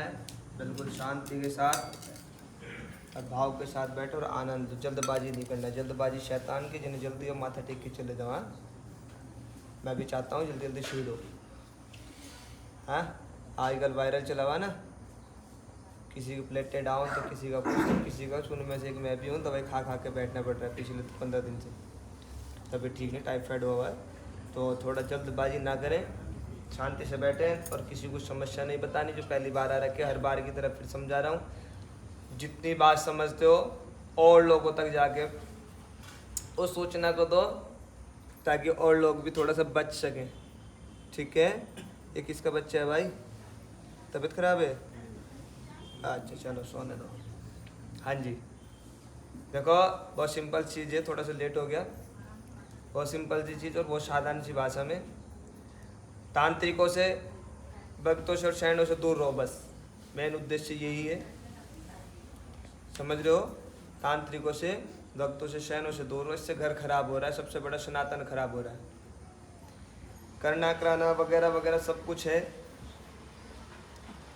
है, बिल्कुल शांति के साथ और भाव के साथ बैठो और आनंद, जल्दबाजी नहीं करना। जल्दबाजी शैतान की, जिन्हें जल्दी और माथा टेक के चले जाओ। हाँ, मैं भी चाहता हूँ जल्दी जल्दी शुरू हो। हाँ, आजकल वायरल चला हुआ ना, किसी की प्लेटें डाउन तो किसी का कुछ तो किसी का, उनमें से एक मैं भी हूँ। दवाई खा खा के बैठना पड़ रहा है पिछले 15 दिन से, तभी ठीक नहीं, टाइफाइड हुआ है। तो थोड़ा जल्दबाजी ना करें, शांति से बैठें और किसी को समस्या नहीं बतानी। जो पहली बार आ रखे, हर बार की तरह फिर समझा रहा हूँ, जितनी बात समझते हो और लोगों तक जाके उस सूचना को दो, ताकि और लोग भी थोड़ा सा बच सकें। ठीक है। ये किसका बच्चा है भाई, तबीयत खराब है? अच्छा चलो सोने दो। हाँ जी, देखो बहुत सिंपल चीज़ है, थोड़ा सा लेट हो गया। बहुत सिंपल सी चीज़ और बहुत साधारण सी भाषा में, तांत्रिकों से, भक्तों से और शरणों से दूर रहो, बस मेन उद्देश्य यही है। समझ रहे हो? तांत्रिकों से, भक्तों से, शरणों से दूर रहो। इससे घर खराब हो रहा है, सबसे बड़ा सनातन खराब हो रहा है। करना कराना वगैरह वगैरह सब कुछ है,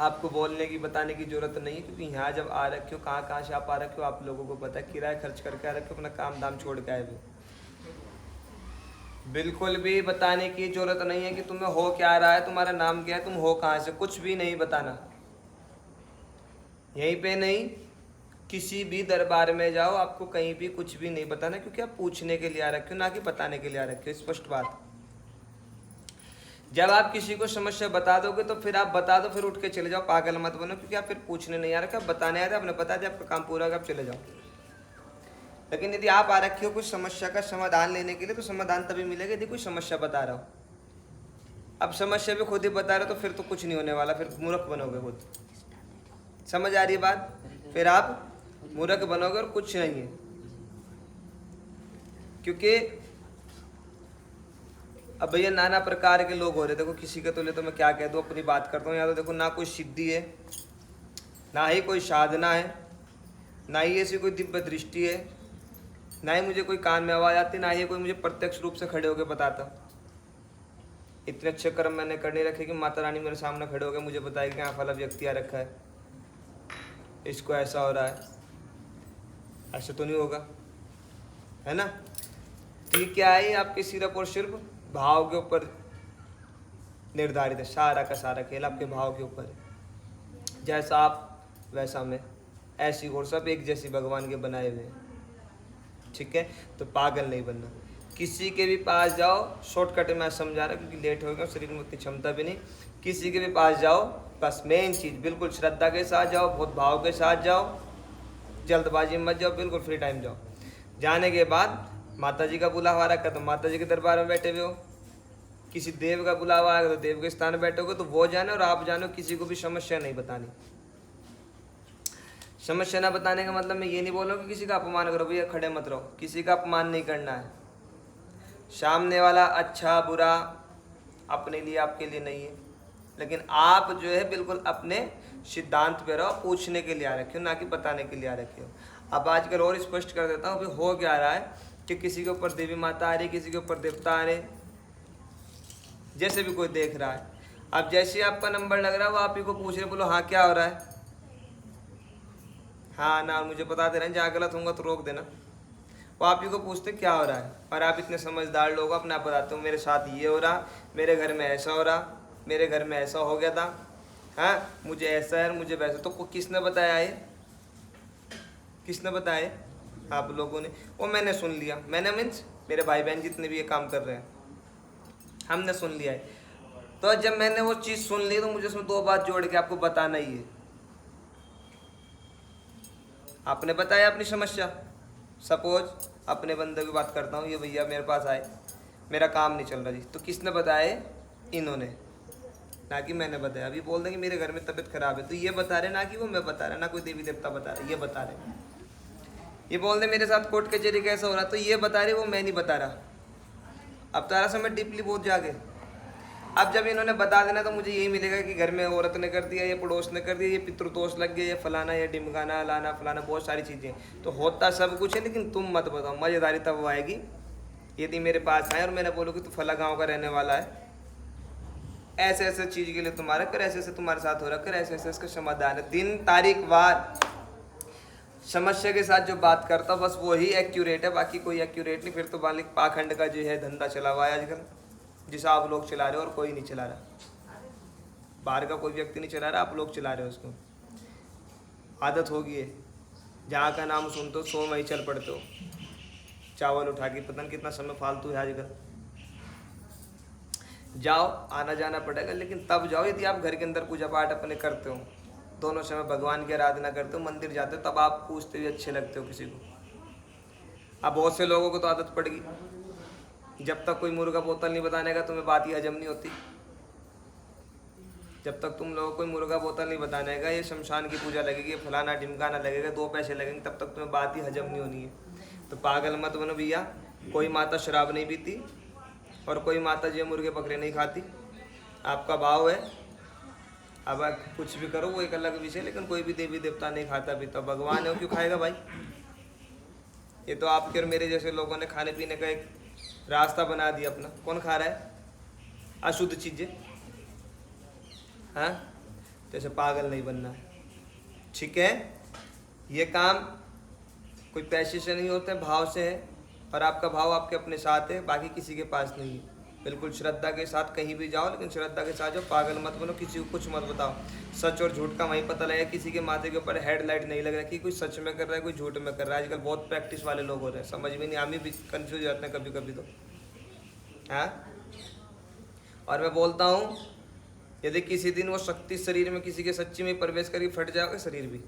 आपको बोलने की बताने की जरूरत नहीं है, क्योंकि यहाँ जब आ रखे हो, कहाँ कहाँ से आप आ रखे हो आप लोगों को पता है। किराया खर्च करके आ रखे हो, अपना काम धाम छोड़ के आए हो। बिल्कुल भी बताने की जरूरत नहीं है कि तुम्हें हो क्या रहा है, तुम्हारा नाम क्या है, तुम हो कहाँ से, कुछ भी नहीं बताना। यहीं पे नहीं, किसी भी दरबार में जाओ, आपको कहीं भी कुछ भी नहीं बताना, क्योंकि आप पूछने के लिए आ रखे हो, ना कि बताने के लिए आ रखे हो। स्पष्ट बात। जब आप किसी को समस्या बता दोगे तो फिर आप बता दो, फिर उठ के चले जाओ, पागल मत बनो, क्योंकि आप फिर पूछने नहीं आ रखे, आप बताने आए थे, आपने बता दिया, आपका काम पूरा होगा, आप चले जाओ। लेकिन यदि आप आ रखे हो कुछ समस्या का समाधान लेने के लिए, तो समाधान तभी मिलेगा यदि कोई समस्या बता रहा हो। अब समस्या भी खुद ही बता रहे हो तो फिर तो कुछ नहीं होने वाला, फिर मूर्ख बनोगे खुद। समझ आ रही है बात? फिर आप मूर्ख बनोगे और कुछ नहीं है। क्योंकि अब भैया नाना प्रकार के लोग हो रहे, देखो किसी के तो ले तो मैं क्या कह दूँ, अपनी बात करता हूँ। या तो देखो ना कोई सिद्धि है, ना ही कोई साधना है, ना ही ऐसी कोई दिव्य दृष्टि है, ना ही मुझे कोई कान में आवाज आती, ना ही कोई मुझे प्रत्यक्ष रूप से खड़े होकर बताता। इतने अच्छे कर्म मैंने करने रखे कि माता रानी मेरे सामने खड़े होकर मुझे बताए कि हाँ फला व्यक्ति आ रखा है, इसको ऐसा हो रहा है। ऐसा तो नहीं होगा, है ना? तो ये क्या है, आपके सिर्फ और सिर्फ भाव के ऊपर निर्धारित है। सारा का सारा खेल आपके भाव के ऊपर है। जैसा आप वैसा मैं, ऐसी और सब एक जैसी भगवान के बनाए हुए हैं। ठीक है, तो पागल नहीं बनना। किसी के भी पास जाओ, शॉर्टकट में समझा रहा क्योंकि लेट हो गया, शरीर में उतनी क्षमता भी नहीं। किसी के भी पास जाओ, बस मेन चीज़ बिल्कुल श्रद्धा के साथ जाओ, बहुत भाव के साथ जाओ, जल्दबाजी मत जाओ, बिल्कुल फ्री टाइम जाओ। जाने के बाद माता जी का बुलावा रखा तो माता जी के दरबार में बैठे हुए हो, किसी देव का बुलावा आएगा तो देव के स्थान में बैठोगे, तो वो जाने और आप जानो। किसी को भी समस्या नहीं बतानी। समस्या ना बताने का मतलब मैं ये नहीं बोल रहा हूँ कि किसी का अपमान करो, भैया खड़े मत रहो, किसी का अपमान नहीं करना है। सामने वाला अच्छा बुरा अपने लिए आपके लिए नहीं है, लेकिन आप जो है बिल्कुल अपने सिद्धांत पे रहो, पूछने के लिए आ रखे हो, ना कि बताने के लिए आ रखे हो। अब आजकल और स्पष्ट कर देता हूँ, हो क्या रहा है कि किसी के ऊपर देवी माता आ रही, किसी के ऊपर देवता आ रहे, जैसे भी कोई देख रहा है। अब जैसे ही आपका नंबर लग रहा है वो आप ही को पूछ रहे, बोलो हाँ क्या हो रहा है, हाँ ना, मुझे बता दे रहे हैं, जहाँ गलत होगा तो रोक देना। वो आप ही को पूछते क्या हो रहा है, और आप इतने समझदार लोग अपने आप बताते हो मेरे साथ ये हो रहा, मेरे घर में ऐसा हो रहा, मेरे घर में ऐसा हो गया था, हाँ मुझे ऐसा है, मुझे वैसा। तो किसने बताया है? किसने बताया? आप लोगों ने। वो मैंने सुन लिया, मैंने मीन्स मेरे भाई बहन जितने भी ये काम कर रहे हैं, हमने सुन लिया है। तो जब मैंने वो चीज़ सुन ली तो मुझे उसमें दो बात जोड़ के आपको बताना ही है। आपने बताया अपनी समस्या, सपोज अपने बंदे की बात करता हूँ, ये भैया मेरे पास आए, मेरा काम नहीं चल रहा जी, तो किसने बताया? इन्होंने, ना कि मैंने बताया। अभी बोल देंगे मेरे घर में तबीयत खराब है, तो ये बता रहे, ना कि वो मैं बता रहा, ना कोई देवी देवता बता रहे, ये बता रहे। ये बोल दे मेरे साथ कोर्ट कचहरी कैसा हो रहा, तो ये बता रहे, वो मैं नहीं बता रहा। अब तारा समय डीपली बहुत जागे। अब जब इन्होंने बता देना तो मुझे यही मिलेगा कि घर में औरत ने कर दिया, ये पड़ोस ने कर दिया, ये पितृदोष लग गया, ये फलाना, ये डिमगाना, लाना फलाना, बहुत सारी चीज़ें। तो होता सब कुछ है, लेकिन तुम मत बताओ। मज़ेदारी तब आएगी यदि मेरे पास आए और मैंने बोलूँ कि तू फला गाँव का रहने वाला है, ऐसे ऐसे चीज के लिए तुम्हारा कर, ऐसे ऐसे तुम्हारे साथ हो रहा कर, ऐसे ऐसे इसका समाधान है। दिन तारीख वार समस्या के साथ जो बात करता हूँ बस वही एक्यूरेट है, बाकी कोई एक्यूरेट नहीं। फिर तो मालिक पाखंड का जो है धंधा चला हुआ है आजकल, जिसे आप लोग चला रहे हो और कोई नहीं चला रहा। बाहर का कोई व्यक्ति नहीं चला रहा, आप लोग चला रहे हो उसको। आदत होगी है, जहाँ का नाम सुनते हो सो वहीं चल पड़ते हो, चावल उठा के। पता नहीं कितना समय फालतू है आजकल। जाओ, आना जाना पड़ेगा, लेकिन तब जाओ यदि आप घर के अंदर पूजा पाठ अपने करते हो, दोनों समय भगवान की आराधना करते हो, मंदिर जाते हो, तब आप पूछते हुए अच्छे लगते हो किसी को। अब बहुत से लोगों को तो आदत पड़ गई, जब तक कोई मुर्गा बोतल नहीं बताने का तुम्हें बात ही हजम नहीं होती। जब तक तुम लोगों को कोई मुर्गा बोतल नहीं बताने का, ये शमशान की पूजा लगेगी, फलाना ढिमकाना लगेगा, 2 पैसे लगेंगे, तब तक तुम्हें बात ही हजम नहीं होनी है। तो पागल मत बनो भैया। कोई माता शराब नहीं पीती और कोई माता जी मुर्गे बकरे नहीं खाती। आपका भाव है, अब आप कुछ भी करो वो एक अलग विषय, लेकिन कोई भी देवी देवता नहीं खाता पीता। भगवान है, क्यों खाएगा भाई? ये तो आपके और मेरे जैसे लोगों ने खाने पीने का एक रास्ता बना दिया अपना। कौन खा रहा है अशुद्ध चीजें? हाँ, तो ऐसे पागल नहीं बनना है, ठीक है? ये काम कोई पैसे से नहीं होते, भाव से है, और आपका भाव आपके अपने साथ है, बाकी किसी के पास नहीं है। बिल्कुल श्रद्धा के साथ कहीं भी जाओ, लेकिन श्रद्धा के साथ जाओ, पागल मत बनो, किसी को कुछ मत बताओ। सच और झूठ का वहीं पता लगेगा। किसी के माथे के ऊपर हेडलाइट नहीं लग रहा कि कोई सच में कर रहा है कोई झूठ में कर रहा है। आजकल बहुत प्रैक्टिस वाले लोग हो रहे हैं, समझ में नहीं, हम भी कंफ्यूज जाते हैं कभी कभी तो। हाँ, और मैं बोलता हूँ यदि किसी दिन वो शक्ति शरीर में किसी के सच्ची में प्रवेश करके फट जाओगे शरीर भी।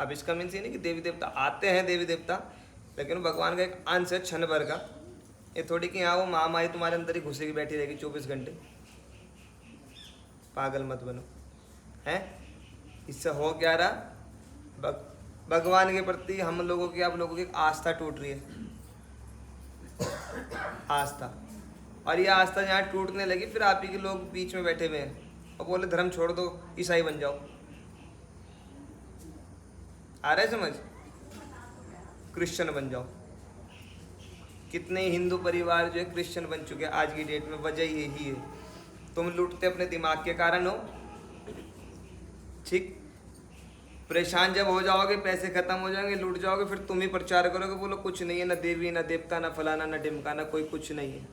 अब इसका मीन्स ये नहीं कि देवी देवता आते हैं, देवी देवता, लेकिन भगवान का एक अंश है क्षण भर का। ये थोड़ी कि हाँ वो महामाई तुम्हारे अंदर ही घुसेगी बैठी रहेगी 24 घंटे। पागल मत बनो, हैं? इससे हो क्या रहा? भगवान के प्रति हम लोगों की, आप लोगों की आस्था टूट रही है, आस्था। और ये आस्था जहाँ टूटने लगी, फिर आप ही के लोग बीच में बैठे हुए हैं और बोले धर्म छोड़ दो, ईसाई बन जाओ। आ रहा है समझ? क्रिश्चियन बन जाओ। कितने हिंदू परिवार जो है क्रिश्चियन बन चुके हैं आज की डेट में। वजह यही है, तुम लूटते अपने दिमाग के कारण हो, ठीक? परेशान जब हो जाओगे, पैसे खत्म हो जाएंगे, लूट जाओगे, फिर तुम ही प्रचार करोगे, बोलो कुछ नहीं है, ना देवी ना देवता ना फलाना ना ढिमकाना, कोई कुछ नहीं है।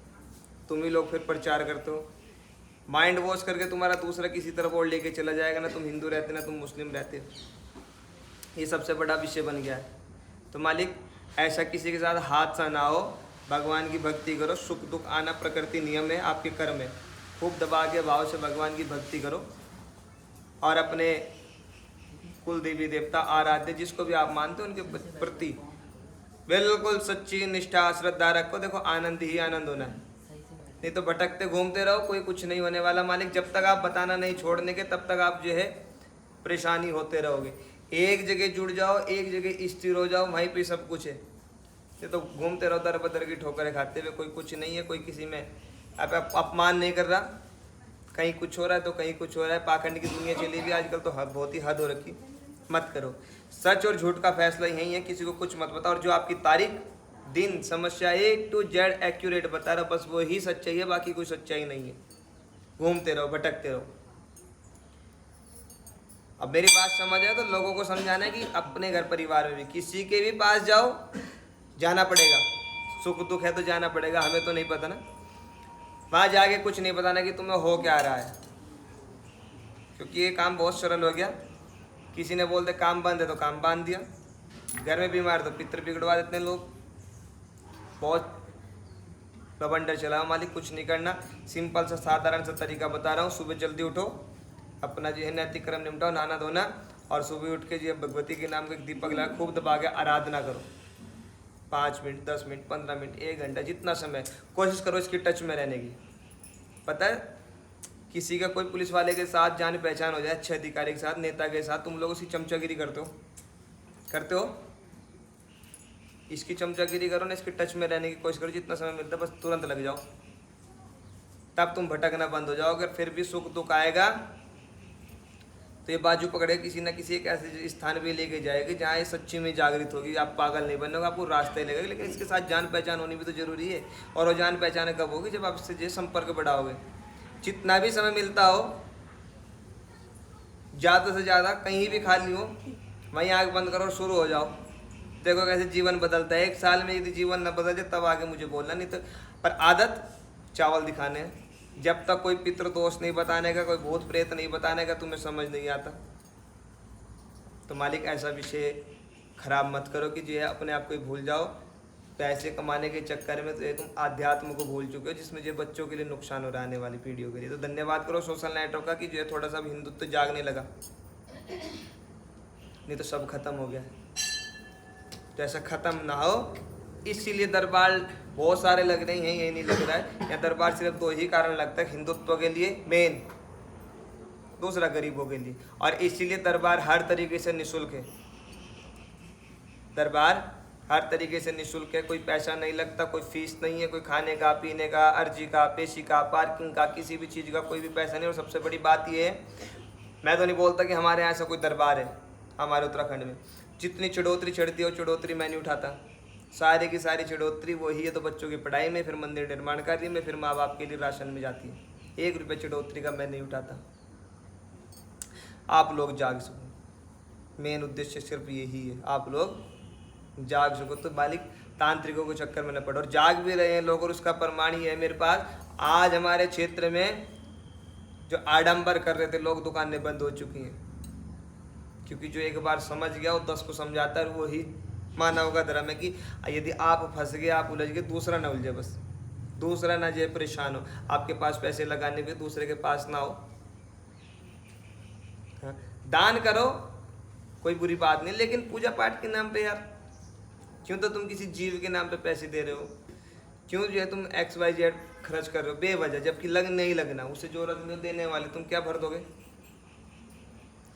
तुम ही लोग फिर प्रचार करते हो। माइंड वॉश करके तुम्हारा दूसरा किसी तरफ और लेके चला जाएगा, ना तुम हिंदू रहते ना तुम मुस्लिम रहते। ये सबसे बड़ा विषय बन गया है। तो मालिक ऐसा किसी के साथ हादसा ना हो, भगवान की भक्ति करो। सुख दुख आना प्रकृति नियम है, आपके कर्म है। खूब दबा के भाव से भगवान की भक्ति करो और अपने कुल देवी देवता आराध्य जिसको भी आप मानते हो उनके प्रति बिल्कुल सच्ची निष्ठा श्रद्धा रखो। देखो आनंद ही आनंद होना है, नहीं तो भटकते घूमते रहो, कोई कुछ नहीं होने वाला मालिक। जब तक आप बताना नहीं छोड़ने के, तब तक आप जो है परेशानी होते रहोगे। एक जगह जुड़ जाओ, एक जगह स्थिर हो जाओ, वहीं पे सब कुछ है। ये तो घूमते रहो दर बदर की ठोकरें खाते हुए, कोई कुछ नहीं है, कोई किसी में आप अपमान नहीं कर रहा। कहीं कुछ हो रहा है तो कहीं कुछ हो रहा है। पाखंड की दुनिया चली गई आजकल तो, बहुत ही हद हो रखी। मत करो। सच और झूठ का फैसला यही है, किसी को कुछ मत बताओ। और जो आपकी तारीख दिन समस्या A to Z एक्यूरेट बता रहा, बस वो ही सच्चाई है, बाकी कोई सच्चाई नहीं है। घूमते रहो, भटकते रहो। अब मेरी बात समझ आए तो लोगों को समझाना है कि अपने घर परिवार में भी किसी के भी पास जाओ, जाना पड़ेगा। सुख दुख है तो जाना पड़ेगा, हमें तो नहीं पता ना। वहाँ जाके कुछ नहीं बताना कि तुम्हें हो क्या रहा है, क्योंकि ये काम बहुत सरल हो गया। किसी ने बोल दे काम बंद है तो काम बांध दिया, घर में बीमार तो पितर बिगड़वा देते हैं लोग। बहुत बवंडर चला मालिक, कुछ नहीं करना। सिंपल सा साधारण सा तरीका बता रहा हूँ। सुबह जल्दी उठो, अपना जो है नैतिक कर्म निपटाओ, नहाना धोना, और सुबह उठ के जो भगवती के नाम का एक दीपक लगा खूब दबा के आराधना करो। 5 मिनट 10 मिनट 15 मिनट 1 घंटा जितना समय, कोशिश करो इसकी टच में रहने की। पता है किसी का कोई पुलिस वाले के साथ जान पहचान हो जाए, अच्छे अधिकारी के साथ, नेता के साथ, तुम लोग उसकी चमचागिरी करते हो। इसकी चमचागिरी करो ना, इसके टच में रहने की कोशिश करो। जितना समय मिलता है बस तुरंत लग जाओ, तब तुम भटकना बंद हो जाओगे। फिर भी सुख दुख आएगा तो ये बाजू पकड़े किसी न किसी एक ऐसे स्थान पे लेके जाएगी जहाँ ये सच्ची में जागृत होगी। आप पागल नहीं बनोगे, आपको रास्ता ही लगेगा, लेकिन इसके साथ जान पहचान होनी भी तो जरूरी है। और वो जान पहचान कब होगी? जब आप इससे जो संपर्क बढ़ाओगे। जितना भी समय मिलता हो, ज़्यादा से ज़्यादा कहीं भी खाली हो, वहीं आँख बंद करो और शुरू हो जाओ। देखो कैसे जीवन बदलता है। 1 साल में यदि जीवन न बदल जाए तब आगे मुझे बोलना, नहीं तो। पर आदत चावल दिखाने, जब तक कोई पितृ दोष नहीं बताने का, कोई भूत प्रेत नहीं बताने का, तुम्हें समझ नहीं आता। तो मालिक ऐसा विषय खराब मत करो कि जो है अपने आप को ही भूल जाओ पैसे कमाने के चक्कर में। तो ये तुम आध्यात्म को भूल चुके हो, जिसमें जो बच्चों के लिए नुकसान हो रहा है आने वाली पीढ़ियों के लिए। तो धन्यवाद करो सोशल नेटवर्क का कि जो है थोड़ा सा हिंदुत्व जागने लगा, नहीं तो सब खत्म हो गया। तो ऐसा खत्म ना हो, इसीलिए दरबार बहुत सारे लग रहे हैं, ये नहीं लग रहा है। या दरबार सिर्फ 2 ही कारण लगता है, हिंदुत्व के लिए मेन, दूसरा गरीबों के लिए। और इसीलिए दरबार हर तरीके से निःशुल्क है। दरबार हर तरीके से निःशुल्क है, कोई पैसा नहीं लगता, कोई फीस नहीं है, कोई खाने का, पीने का, अर्जी का, पेशी का, पार्किंग का, किसी भी चीज़ का कोई भी पैसा नहीं। और सबसे बड़ी बात ये है, मैं तो नहीं बोलता कि हमारे यहाँ ऐसा कोई दरबार है। हमारे उत्तराखंड में जितनी चढ़ोतरी चढ़ती है वो चढ़ोतरी मैं नहीं उठाता, सारे की सारी चढ़ोतरी वही है। तो बच्चों की पढ़ाई में, फिर मंदिर निर्माण कार्य में, फिर माँ बाप के लिए राशन में जाती है। 1 रुपये चढ़ोतरी का मैं नहीं उठाता। आप लोग जाग सको, मेन उद्देश्य सिर्फ यही है, आप लोग जाग सको। तो मालिक तांत्रिकों के चक्कर में न पड़ो। और जाग भी रहे हैं लोग, और उसका प्रमाण ही है मेरे पास। आज हमारे क्षेत्र में जो आडंबर कर रहे थे लोग, दुकानें बंद हो चुकी हैं। क्योंकि जो एक बार समझ गया वो 10 को समझाता है। वही मानव का धर्म है कि यदि आप फंस गए, आप उलझ गए, दूसरा ना उलझे, बस दूसरा ना जो परेशान हो। आपके पास पैसे लगाने के दूसरे के पास ना हो। दान करो, कोई बुरी बात नहीं, लेकिन पूजा पाठ के नाम पे यार क्यों? तो तुम किसी जीव के नाम पे पैसे दे रहे हो, क्यों जो है तुम XYZ खर्च कर रहे हो बेवजह, जबकि लग नहीं लगना। उसे जो रकम देने वाले तुम क्या भर दोगे?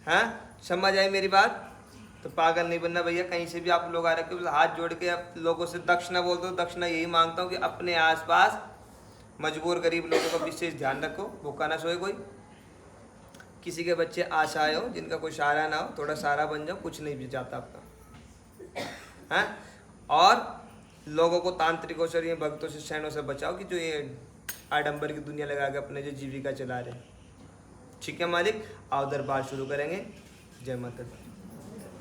हाँ, समझ आई मेरी बात? तो पागल नहीं बनना भैया। कहीं से भी आप लोग आ रखे हो, हाथ जोड़ के आप लोगों से दक्षिणा बोलते हो। दक्षिणा यही मांगता हूँ कि अपने आसपास मजबूर गरीब लोगों का विशेष ध्यान रखो, भूखा ना सोए कोई। किसी के बच्चे आशाएं हो जिनका कोई सहारा ना हो, थोड़ा सहारा बन जाओ, कुछ नहीं भी जाता आपका। हाँ, और लोगों को तांत्रिकों से, ये भक्तों से, शैनों से बचाओ कि जो ये आडंबर की दुनिया लगा के अपने जो जीविका चला रहे। ठीक है मालिक, आओ दरबार शुरू करेंगे। जय माता दी।